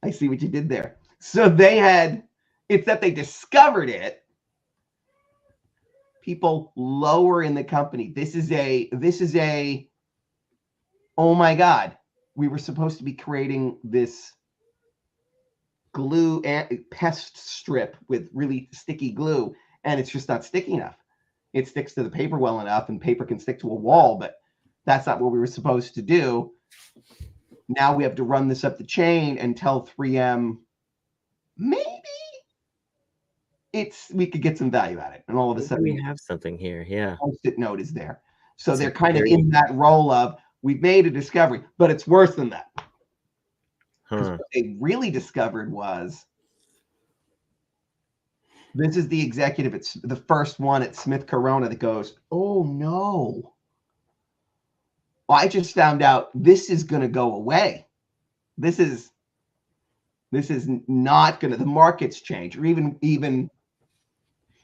I see what you did there. So it's that they discovered it. People lower in the company. This is a, oh my God, we were supposed to be creating this glue and pest strip with really sticky glue, and it's just not sticky enough. It sticks to the paper well enough, and paper can stick to a wall, but that's not what we were supposed to do. Now we have to run this up the chain and tell 3M, maybe we could get some value out of it. And all of a sudden we have something here. Yeah. Post-it note is there. So they're kind of in that role of, we've made a discovery, but it's worse than that. Because what they really discovered was, this is the executive, it's the first one at Smith Corona that goes, oh no, I just found out this is going to go away. This is not going to, the markets change, or even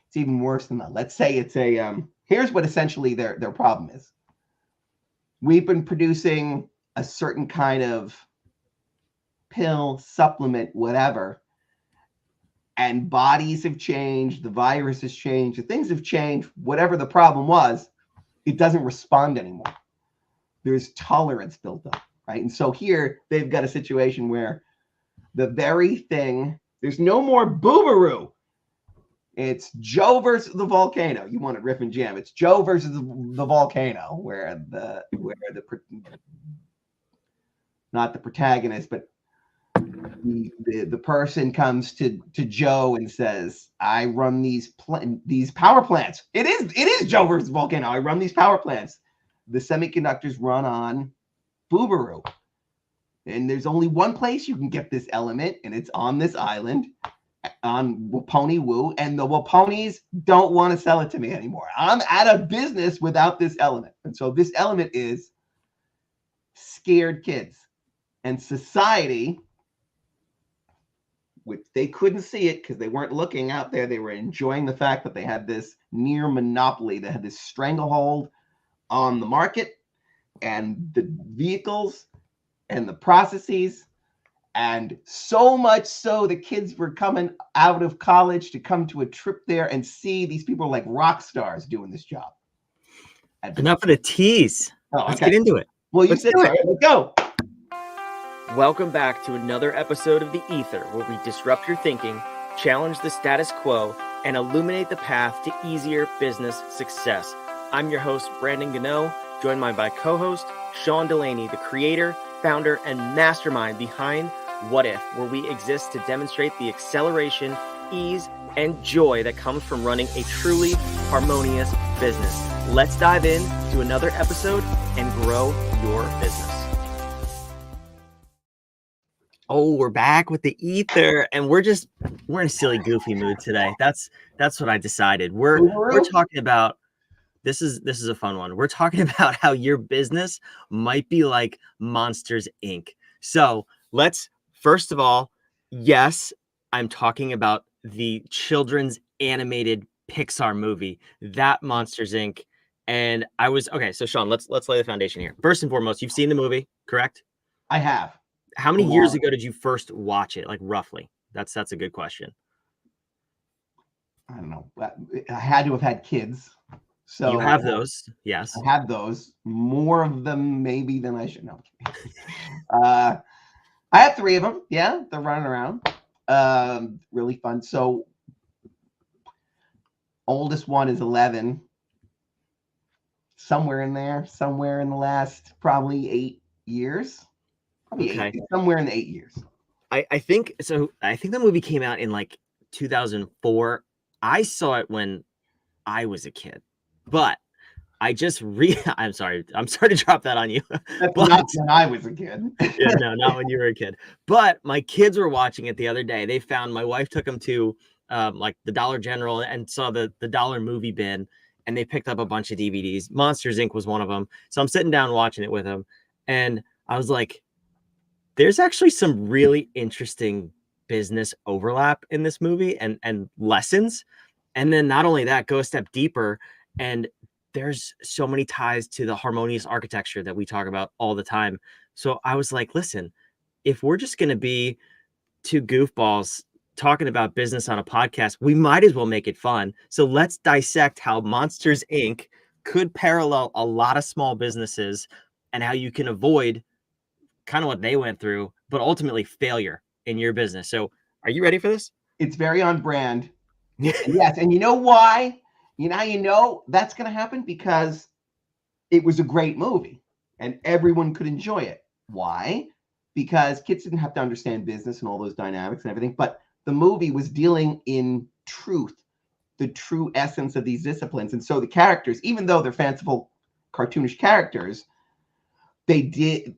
it's even worse than that. Let's say it's here's what essentially their problem is. We've been producing a certain kind of pill, supplement, whatever, and bodies have changed, the virus has changed, the things have changed, whatever the problem was, it doesn't respond anymore. There's tolerance built up, right? And so here they've got a situation where the very thing, there's no more boobaroo. It's Joe versus the volcano. You want to riff and jam. It's Joe versus the volcano, where not the protagonist, but the person comes to Joe and says, I run these power plants. It is Joe versus volcano. I run these power plants. The semiconductors run on boobaroo. And there's only one place you can get this element, and it's on this island, on Waponi Woo, and the Waponis don't want to sell it to me anymore. I'm out of business without this element. And so this element is scared kids. And society, which they couldn't see it because they weren't looking out there, they were enjoying the fact that they had this near monopoly, they had this stranglehold on the market and the vehicles and the processes, and so much so the kids were coming out of college to come to a trip there and see these people like rock stars doing this job. Enough of the tease. Let's get into it. Well, you said it. Let's go. Welcome back to another episode of The Ether, where we disrupt your thinking, challenge the status quo, and illuminate the path to easier business success. I'm your host, Brandon Gano, joined by my co-host, Sean Delaney, the creator, founder, and mastermind behind What If, where we exist to demonstrate the acceleration, ease, and joy that comes from running a truly harmonious business. Let's dive in to another episode and grow your business. Oh, we're back with The Ether, and we're in a silly, goofy mood today. That's what I decided. We're talking about, this is a fun one. We're talking about how your business might be like Monsters, Inc. So let's, first of all, yes, I'm talking about the children's animated Pixar movie, that Monsters, Inc. And okay, so Sean, let's lay the foundation here. First and foremost, you've seen the movie, correct? I have. How many years ago did you first watch it? Like roughly? That's a good question. I don't know. I had to have had kids. So you have those, yes. I have those. More of them maybe than I should know. I have 3 of them. Yeah, they're running around. Really fun. So oldest one is 11. Somewhere in the last probably 8 years. Probably okay. 8, somewhere in the 8 years. I think so. I think the movie came out in like 2004. I saw it when I was a kid, but I just I'm sorry to drop that on you. That's not when I was a kid. Yeah, no, not when you were a kid. But my kids were watching it the other day. They found, my wife took them to like the Dollar General and saw the dollar movie bin, and they picked up a bunch of DVDs. Monsters, Inc. was one of them. So I'm sitting down watching it with them, and I was like, there's actually some really interesting business overlap in this movie and lessons. And then not only that, go a step deeper, and there's so many ties to the harmonious architecture that we talk about all the time. So I was like, listen, if we're just going to be two goofballs talking about business on a podcast, we might as well make it fun. So let's dissect how Monsters Inc. could parallel a lot of small businesses and how you can avoid kind of what they went through, but ultimately failure in your business. So are you ready for this? It's very on brand. Yes. And you know why? That's going to happen because it was a great movie and everyone could enjoy it. Why? Because kids didn't have to understand business and all those dynamics and everything, but the movie was dealing in truth, the true essence of these disciplines. And so the characters, even though they're fanciful, cartoonish characters, they did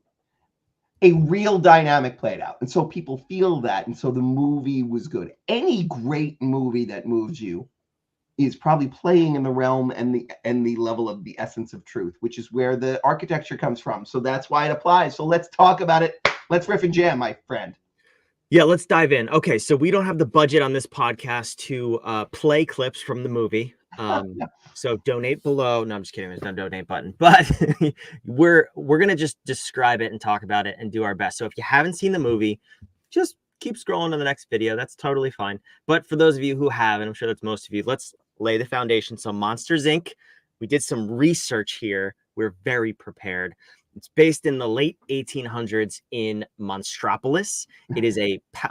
a real dynamic played out. And so people feel that. And so the movie was good. Any great movie that moves you is probably playing in the realm and the level of the essence of truth, which is where the architecture comes from. So that's why it applies. So let's talk about it. Let's riff and jam, my friend. Yeah, let's dive in. Okay, so we don't have the budget on this podcast to play clips from the movie. So donate below. No, I'm just kidding. There's no donate button, but we're gonna just describe it and talk about it and do our best. So if you haven't seen the movie, just keep scrolling to the next video. That's totally fine. But for those of you who have, and I'm sure that's most of you, let's lay the foundation. So Monsters Inc. We did some research here. We're very prepared. It's based in the late 1800s in Monstropolis. It is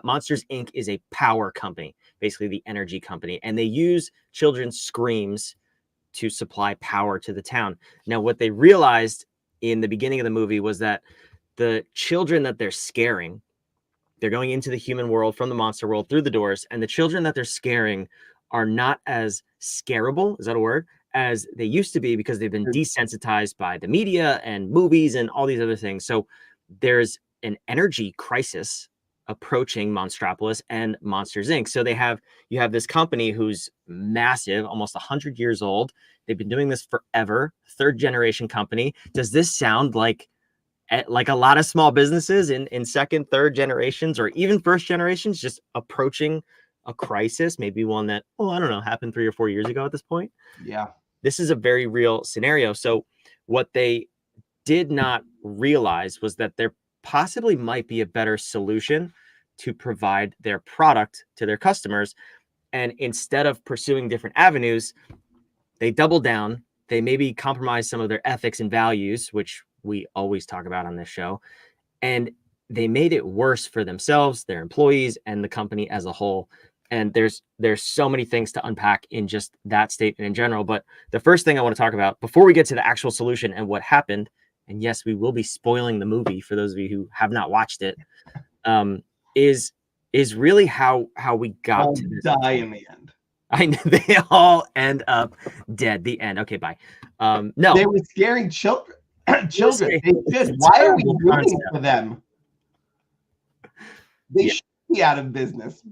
Monsters Inc. is a power company, basically the energy company, and they use children's screams to supply power to the town. Now, what they realized in the beginning of the movie was that the children that they're scaring, they're going into the human world from the monster world through the doors, and the children that they're scaring are not as scarable, is that a word, as they used to be because they've been desensitized by the media and movies and all these other things. So there's an energy crisis approaching Monstropolis and Monsters Inc. So you have this company who's massive, almost 100 years old. They've been doing this forever, third generation company. Does this sound like a lot of small businesses in second, third generations, or even first generations, just approaching a crisis, maybe one that, I don't know, happened 3 or 4 years ago at this point? Yeah. This is a very real scenario. So what they did not realize was that there possibly might be a better solution to provide their product to their customers. And instead of pursuing different avenues, they doubled down. They maybe compromised some of their ethics and values, which we always talk about on this show. And they made it worse for themselves, their employees, and the company as a whole. And there's so many things to unpack in just that statement in general. But the first thing I want to talk about before we get to the actual solution and what happened, and yes, we will be spoiling the movie for those of you who have not watched it, is really how we got to this. Die in the end. I know they all end up dead. The end. Okay, bye. No, they were scaring children. Children. Why are we rooting for them? They should be out of business.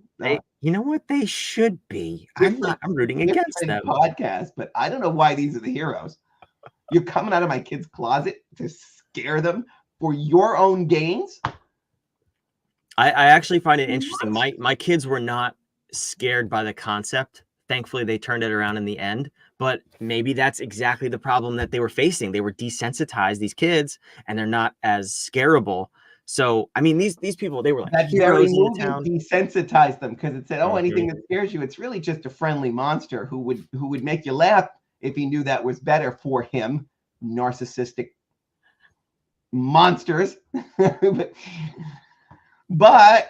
You know what? They should be. I'm rooting against them. Podcast, but I don't know why these are the heroes. You're coming out of my kid's closet to scare them for your own gains. I actually find it interesting. My kids were not scared by the concept. Thankfully, they turned it around in the end. But maybe that's exactly the problem that they were facing. They were desensitized, these kids, and they're not as scarable. So, I mean, these people, they were like that heroes very in the town. Desensitized them because it said, anything that scares you, it's really just a friendly monster who would make you laugh if he knew that was better for him. Narcissistic monsters. but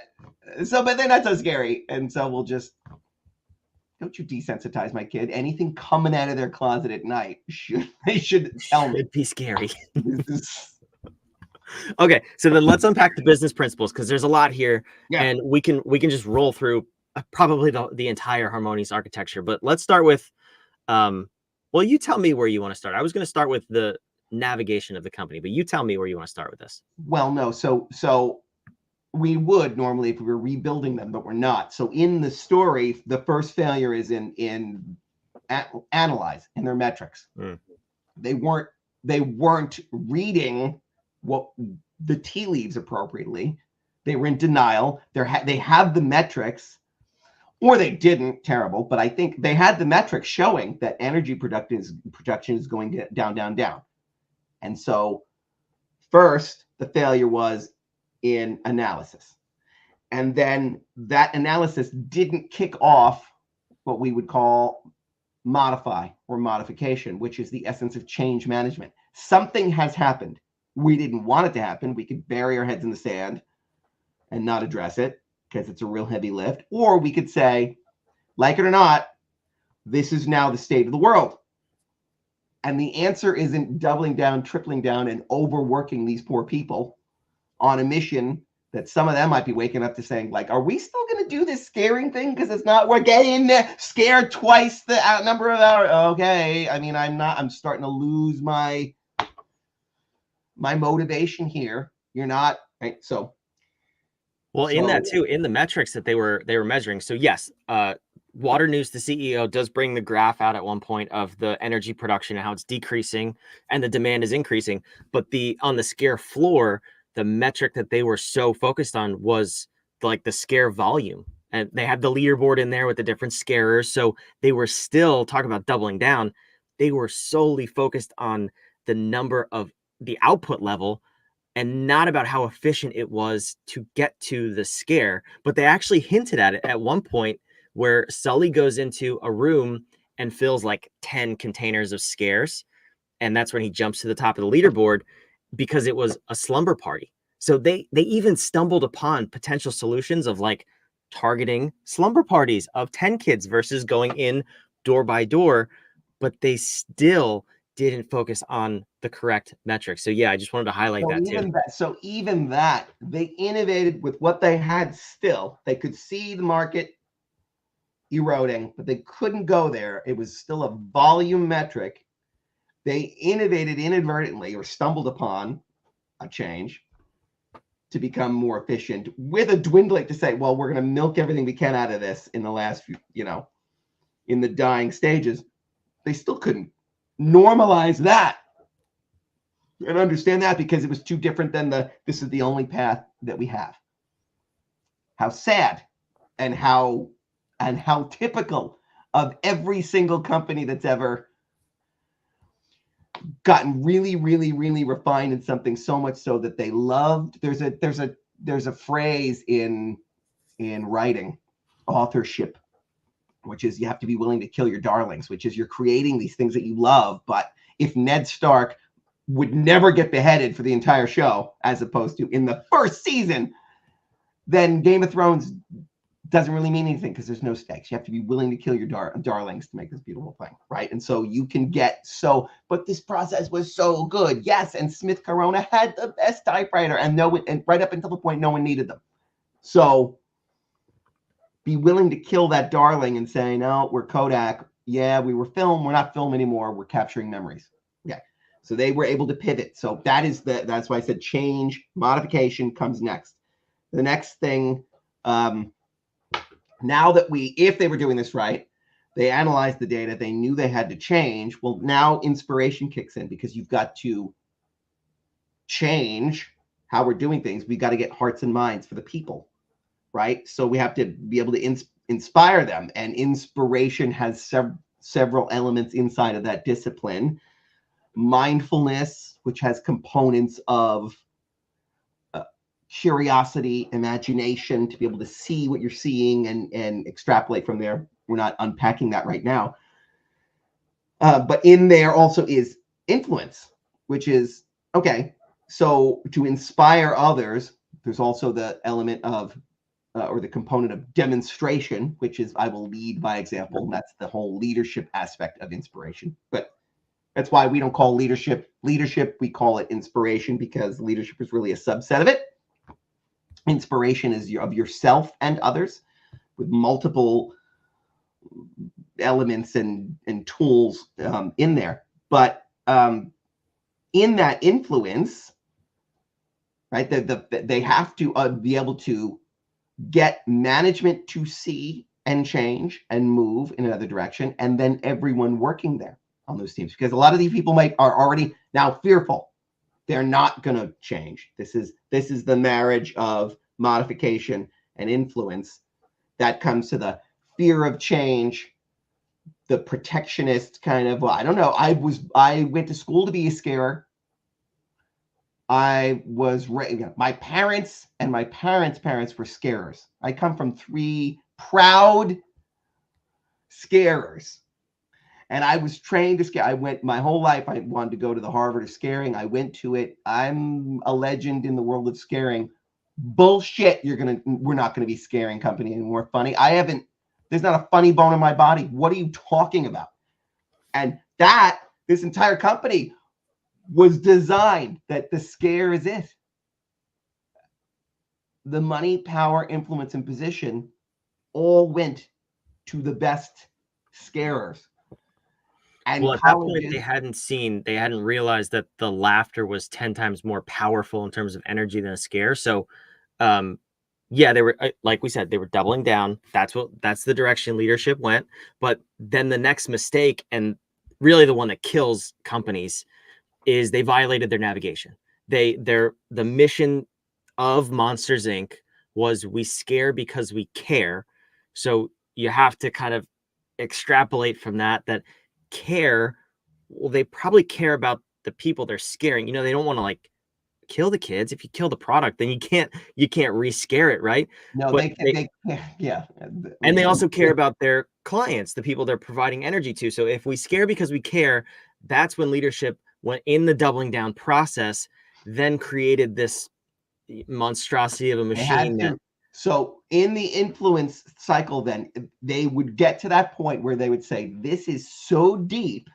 they're not so scary. And so we'll just, don't you desensitize my kid. Anything coming out of their closet at night, they should tell me. It'd be scary. Okay, so then let's unpack the business principles because there's a lot here, and we can just roll through probably the entire Harmonious architecture. But let's start with, you tell me where you want to start. I was going to start with the navigation of the company, but you tell me where you want to start with this. Well, no, so we would normally if we were rebuilding them, but we're not. So in the story, the first failure is in analyze in their metrics. They weren't reading what the tea leaves appropriately. They were in denial. They have the metrics, or they didn't. Terrible, but I think they had the metrics showing that energy production is going down. And so, first, the failure was in analysis. And then that analysis didn't kick off what we would call modify or modification, which is the essence of change management. Something has happened. We didn't want it to happen. We could bury our heads in the sand and not address it because it's a real heavy lift. Or we could say, like it or not, this is now the state of the world. And the answer isn't doubling down, tripling down, and overworking these poor people on a mission that some of them might be waking up to saying, like, are we still going to do this scaring thing? Because it's not, we're getting scared twice the number of hours. Okay. I mean, I'm starting to lose my motivation here. You're not, right? So. Well, in that too, in the metrics that they were measuring. So yes, Water News, the CEO, does bring the graph out at one point of the energy production and how it's decreasing and the demand is increasing. But on the scare floor, the metric that they were so focused on was like the scare volume. And they had the leaderboard in there with the different scarers. So they were still talking about doubling down. They were solely focused on the number of the output level and not about how efficient it was to get to the scare. But they actually hinted at it at one point where Sully goes into a room and fills like 10 containers of scares. And that's when he jumps to the top of the leaderboard because it was a slumber party. So they even stumbled upon potential solutions of like targeting slumber parties of 10 kids versus going in door by door, but they still didn't focus on the correct metrics. So yeah, I just wanted to highlight that too. So even that, they innovated with what they had still. They could see the market eroding, but they couldn't go there. It was still a volume metric. They innovated inadvertently or stumbled upon a change to become more efficient with a dwindling to say, well, we're going to milk everything we can out of this in the last few, in the dying stages. They still couldn't normalize that and understand that because it was too different than this is the only path that we have. How sad and how typical of every single company that's ever gotten really, really, really refined in something so much so that they loved. There's a phrase in writing, authorship, which is you have to be willing to kill your darlings, which is you're creating these things that you love. But if Ned Stark would never get beheaded for the entire show, as opposed to in the first season, then Game of Thrones doesn't really mean anything because there's no stakes. You have to be willing to kill your darlings to make this beautiful thing, right? And so you can get but this process was so good. Yes, and Smith Corona had the best typewriter, and right up until the point no one needed them. So be willing to kill that darling and say, no, we're Kodak. Yeah, we were film. We're not film anymore. We're capturing memories. Okay. So they were able to pivot. So that's why I said change, modification comes next. The next thing, now that if they were doing this right, they analyzed the data, they knew they had to change. Well, now inspiration kicks in because you've got to change how we're doing things. We've got to get hearts and minds for the people, right? So we have to be able to inspire them. And inspiration has several elements inside of that discipline. Mindfulness, which has components of curiosity, imagination, to be able to see what you're seeing and extrapolate from there. We're not unpacking that right now. But in there also is influence, which is, okay, so to inspire others, there's also the element of, or the component of demonstration, which is I will lead by example. And that's the whole leadership aspect of inspiration. But that's why we don't call leadership, we call it inspiration, because leadership is really a subset of it. Inspiration is of yourself and others with multiple elements and tools in there. But in that influence, right, they have to be able to get management to see and change and move in another direction, and then everyone working there on those teams. Because a lot of these people are already now fearful. They're not going to change. This is the marriage of modification and influence that comes to the fear of change, the protectionist kind of, well, I don't know. I went to school to be a scarer. I was my parents and my parents' were scarers. I come from 3 proud scarers. And I was trained to scare. I went my whole life. I wanted to go to the Harvard of scaring. I went to it. I'm a legend in the world of scaring. Bullshit. We're not gonna be scaring company anymore. Funny. There's not a funny bone in my body. What are you talking about? And this entire company was designed that the scare is it. The money, power, influence, and position all went to the best scarers. And well, at that point, they hadn't realized that the laughter was 10 times more powerful in terms of energy than a scare. So, yeah, they were, like we said, they were doubling down. That's the direction leadership went. But then the next mistake, and really the one that kills companies, is they violated their navigation. The mission of Monsters Inc. was we scare because we care. So you have to kind of extrapolate from that care, well, they probably care about the people they're scaring. You know, they don't want to like kill the kids. If you kill the product, then you can't re-scare it, right? No, But yeah. And they also care about their clients, the people they're providing energy to. So if we scare because we care, that's when leadership went in the doubling down process, then created this monstrosity of a machine. So in the influence cycle, then they would get to that point where they would say, this is so deep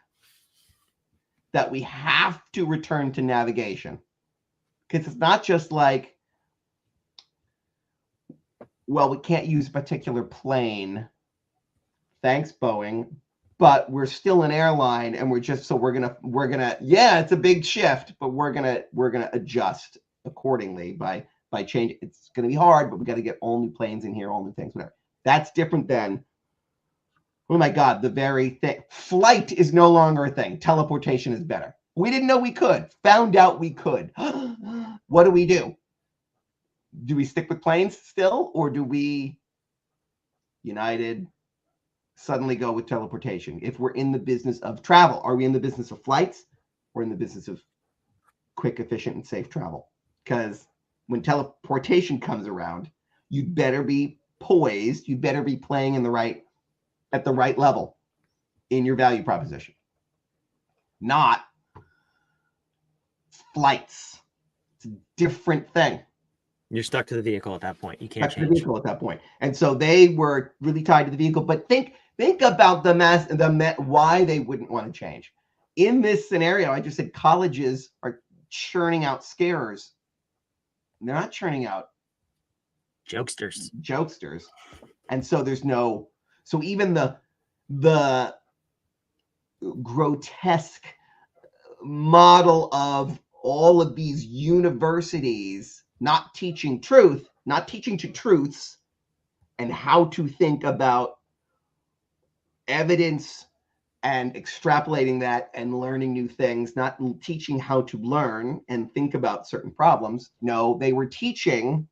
that we have to return to navigation. Because it's not just like, well, we can't use a particular plane. Thanks, Boeing. But we're still an airline, and we're gonna yeah, it's a big shift, but we're gonna adjust accordingly by change. It's gonna be hard, but we got to get all new planes in here, all new things, whatever. That's different than, oh my God, the very thing. Flight is no longer a thing. Teleportation is better. We didn't know we could. Found out we could. What do? Do we stick with planes still, or do we, United, suddenly go with teleportation? If we're in the business of travel, are we in the business of flights or in the business of quick, efficient, and safe travel? Because when teleportation comes around, you'd better be poised. You better be playing at the right level in your value proposition. Not flights. It's a different thing. You're stuck to the vehicle at that point. You can't change. The vehicle at that point. And so they were really tied to the vehicle. But think about why they wouldn't want to change. In this scenario, I just said colleges are churning out scarers. They're not churning out jokesters. And so so even the grotesque model of all of these universities not teaching truth, not teaching to truths and how to think about evidence and extrapolating that and learning new things, not teaching how to learn and think about certain problems. No, they were teaching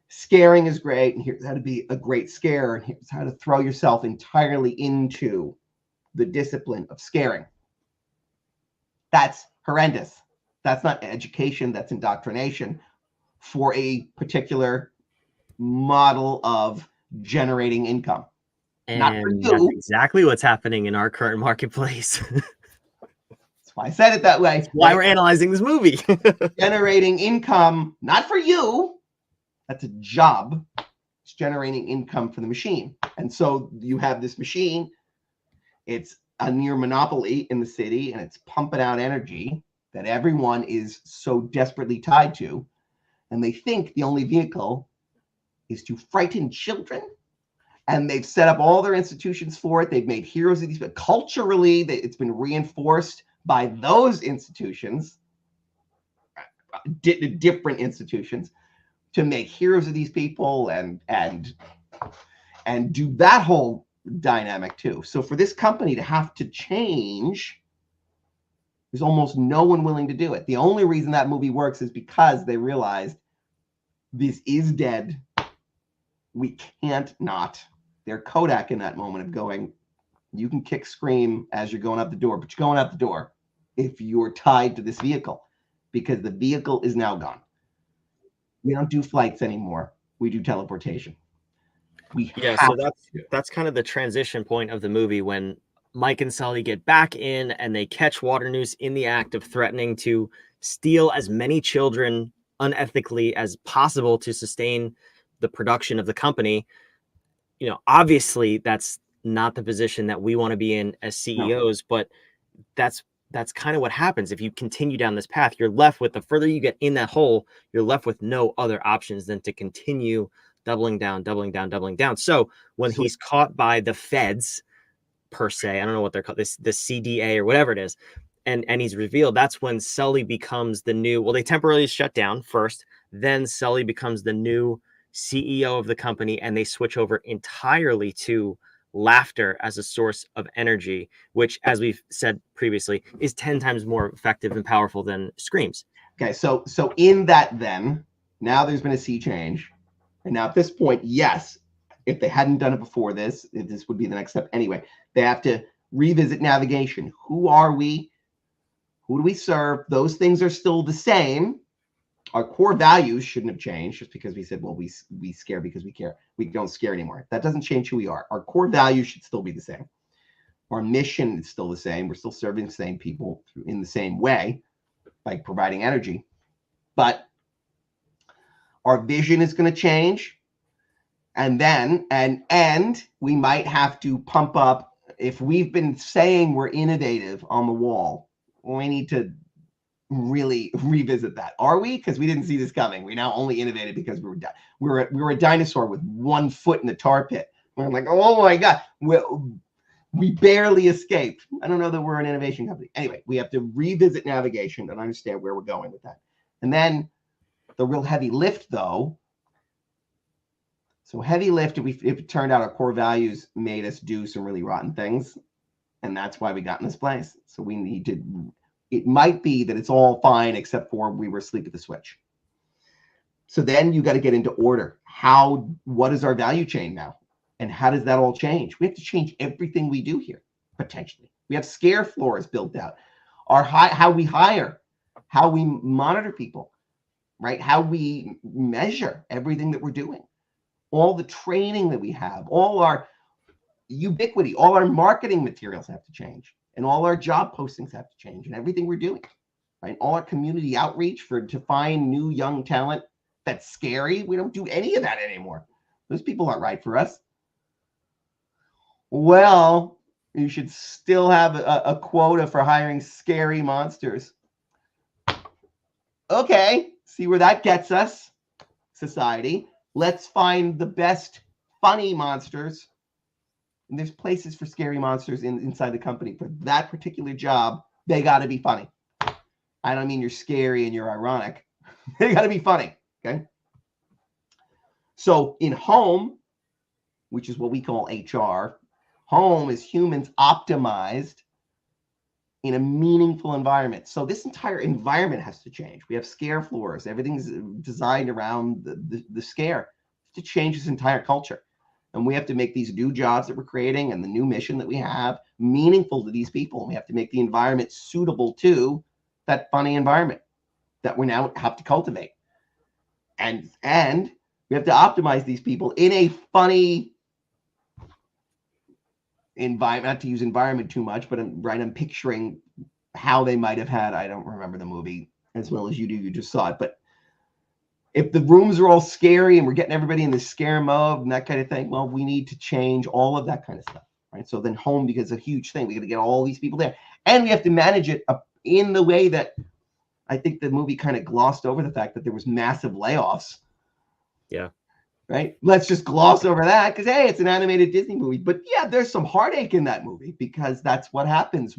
scaring is great, and here's how to be a great scarer, and here's how to throw yourself entirely into the discipline of scaring. That's horrendous. That's not education, that's indoctrination for a particular model of generating income. And that's exactly what's happening in our current marketplace. That's why I said it that way. That's why we're analyzing this movie. Generating income, not for you. That's a job. It's generating income for the machine. And so you have this machine. It's a near monopoly in the city, and it's pumping out energy that everyone is so desperately tied to. And they think the only vehicle is to frighten children. And they've set up all their institutions for it. They've made heroes of these, but culturally, it's been reinforced by those institutions, different institutions, to make heroes of these people and do that whole dynamic too. So for this company to have to change, there's almost no one willing to do it. The only reason that movie works is because they realized this is dead. We can't not. They're Kodak in that moment of going, you can kick scream as you're going out the door, but you're going out the door if you're tied to this vehicle. because the vehicle is now gone. We don't do flights anymore. We do teleportation. So that's kind of the transition point of the movie when Mike and Sully get back in and they catch Waternoose in the act of threatening to steal as many children unethically as possible to sustain the production of the company. Obviously that's not the position that we want to be in as CEOs, but that's kind of what happens. If you continue down this path, you're left with, the further you get in that hole, you're left with no other options than to continue doubling down. So when he's caught by the feds, per se, I don't know what they're called, the CDA or whatever it is, and he's revealed, that's when Sully becomes the new, well, they temporarily shut down first, then Sully becomes the new CEO of the company, and they switch over entirely to laughter as a source of energy, which, as we've said previously, is 10 times more effective and powerful than screams. Okay, so in that, then now there's been a sea change, and now at this point, yes, if they hadn't done it before this would be the next step anyway. They have to revisit navigation. Who are we? Who do we serve? Those things are still the same. Our core values shouldn't have changed just because we said, well, we scare because we care. We don't scare anymore. That doesn't change who we are. Our core values should still be the same. Our mission is still the same. We're still serving the same people in the same way, like providing energy. But our vision is going to change. And then, and we might have to pump up. If we've been saying we're innovative on the wall, we need to really revisit that. Are we? Because we didn't see this coming. We now only innovated because we were a dinosaur with one foot in the tar pit. We're like, oh my God, we barely escaped. I don't know that we're an innovation company. Anyway, we have to revisit navigation and understand where we're going with that. And then the real heavy lift, though. So heavy lift, if it turned out our core values made us do some really rotten things, and that's why we got in this place. So we need to, it might be that it's all fine except for we were asleep at the switch. So then you got to get into order. What is our value chain now? And how does that all change? We have to change everything we do here, potentially. We have scare floors built out. How we hire, how we monitor people, right? How we measure everything that we're doing. All the training that we have, all our ubiquity, all our marketing materials have to change, and all our job postings have to change, and everything we're doing, right? All our community outreach to find new young talent that's scary. We don't do any of that anymore. Those people aren't right for us. Well, you should still have a quota for hiring scary monsters. Okay, see where that gets us, society. Let's find the best funny monsters. And there's places for scary monsters inside the company. For that particular job, they got to be funny. I don't mean you're scary and you're ironic. They got to be funny, okay? So in home, which is what we call HR, home is humans optimized in a meaningful environment. So this entire environment has to change. We have scare floors. Everything's designed around the scare to change this entire culture. And we have to make these new jobs that we're creating and the new mission that we have meaningful to these people. And we have to make the environment suitable to that funny environment that we now have to cultivate. And we have to optimize these people in a funny environment, not to use environment too much, but I'm picturing how they might have had, I don't remember the movie as well as you do, you just saw it, but if the rooms are all scary and we're getting everybody in the scare mode and that kind of thing, well, we need to change all of that kind of stuff, right? So then home becomes a huge thing. We got to get all these people there, and we have to manage it in the way that I think the movie kind of glossed over the fact that there was massive layoffs. Yeah. Right? Let's just gloss over that because, hey, it's an animated Disney movie. But yeah, there's some heartache in that movie because that's what happens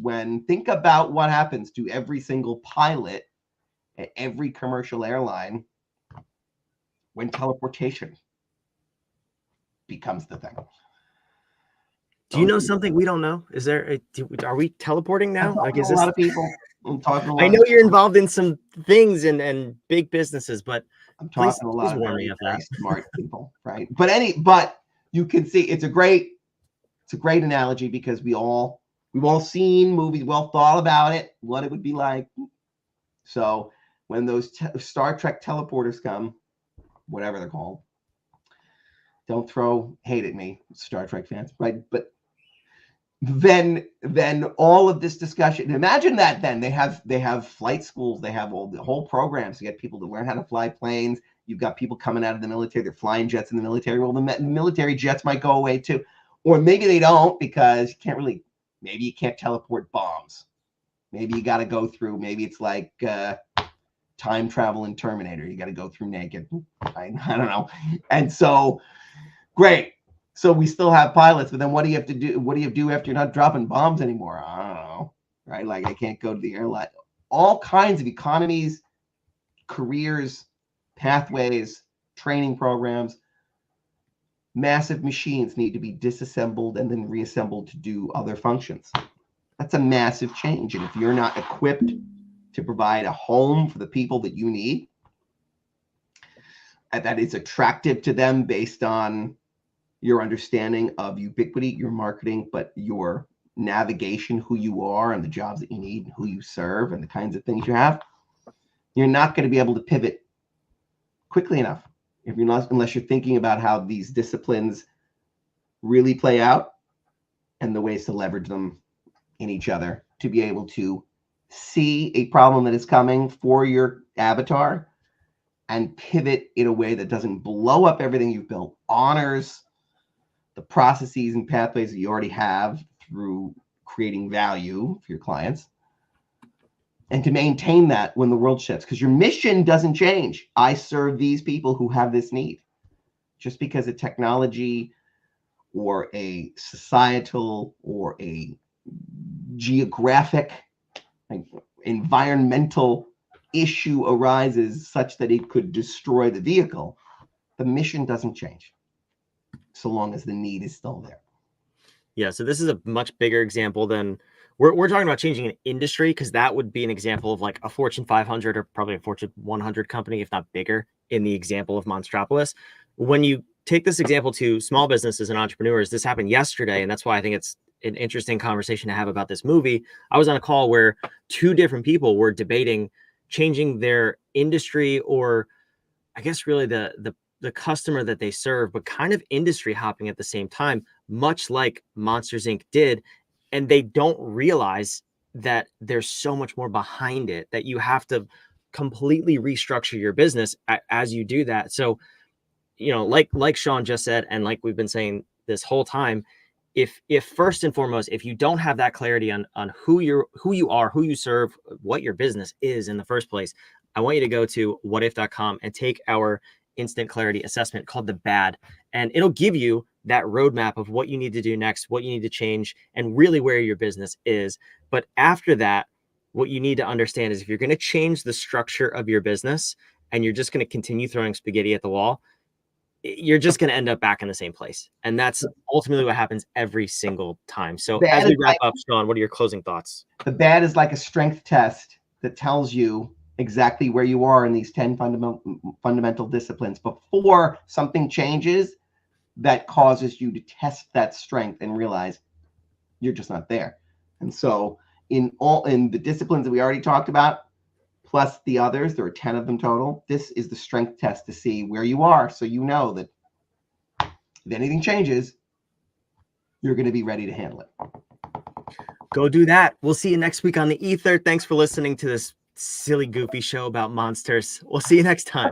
think about what happens to every single pilot at every commercial airline when teleportation becomes the thing. Do you know something we don't know? Is there? Are we teleporting now? Like, is this a lot of people? I know you're involved in some things and big businesses, but I'm talking to a lot of very smart people, right? But you can see it's a great analogy because we've all seen movies, well thought about it, what it would be like. So when those Star Trek teleporters come, whatever they're called, don't throw hate at me, Star Trek fans, right? But then all of this discussion, imagine that then they have flight schools, they have all the whole programs to get people to learn how to fly planes. You've got people coming out of the military, they're flying jets in the military. Well, the military jets might go away too, or maybe they don't, because you can't really, maybe you can't teleport bombs. Maybe you got to go through, maybe it's like time travel in Terminator, you got to go through naked. I don't know. And so great. So we still have pilots, but then what do you have to do? What do you do after you're not dropping bombs anymore? I don't know, right? Like I can't go to the airline. All kinds of economies, careers, pathways, training programs. Massive machines need to be disassembled and then reassembled to do other functions. That's a massive change. And if you're not equipped to provide a home for the people that you need, that is attractive to them based on your understanding of ubiquity, your marketing, but your navigation, who you are and the jobs that you need and who you serve and the kinds of things you have, you're not going to be able to pivot quickly enough if you're not, unless you're thinking about how these disciplines really play out and the ways to leverage them in each other to be able to see a problem that is coming for your avatar and pivot in a way that doesn't blow up everything you've built, honors the processes and pathways that you already have through creating value for your clients, and to maintain that when the world shifts, because your mission doesn't change. I serve these people who have this need. Just because a technology or a societal or a geographic, like, environmental issue arises such that it could destroy the vehicle, the mission doesn't change so long as the need is still there. Yeah, so this is a much bigger example than we're talking about changing an industry, because that would be an example of like a Fortune 500 or probably a Fortune 100 company, if not bigger, in the example of Monstropolis. When you take this example to small businesses and entrepreneurs, this happened yesterday, and that's why I think it's an interesting conversation to have about this movie. I was on a call where two different people were debating changing their industry, or I guess really the customer that they serve, but kind of industry hopping at the same time, much like Monsters Inc. did. And they don't realize that there's so much more behind it, that you have to completely restructure your business as you do that. So, you know, like Sean just said, and like we've been saying this whole time, if first and foremost, if you don't have that clarity on who you are, who you serve, what your business is in the first place, I want you to go to whatif.com and take our instant clarity assessment called the BAD, and it'll give you that roadmap of what you need to do next, what you need to change, and really where your business is. But after that, what you need to understand is if you're going to change the structure of your business and you're just going to continue throwing spaghetti at the wall, you're just going to end up back in the same place. And that's ultimately what happens every single time. So as we wrap up, Sean, what are your closing thoughts? The BAD is like a strength test that tells you exactly where you are in these 10 fundamental disciplines before something changes that causes you to test that strength and realize you're just not there. And so in the disciplines that we already talked about, plus the others, there are 10 of them total, this is the strength test to see where you are, so you know that if anything changes, you're going to be ready to handle it. Go do that. We'll see you next week on the Ether. Thanks for listening to this silly, goofy show about monsters. We'll see you next time.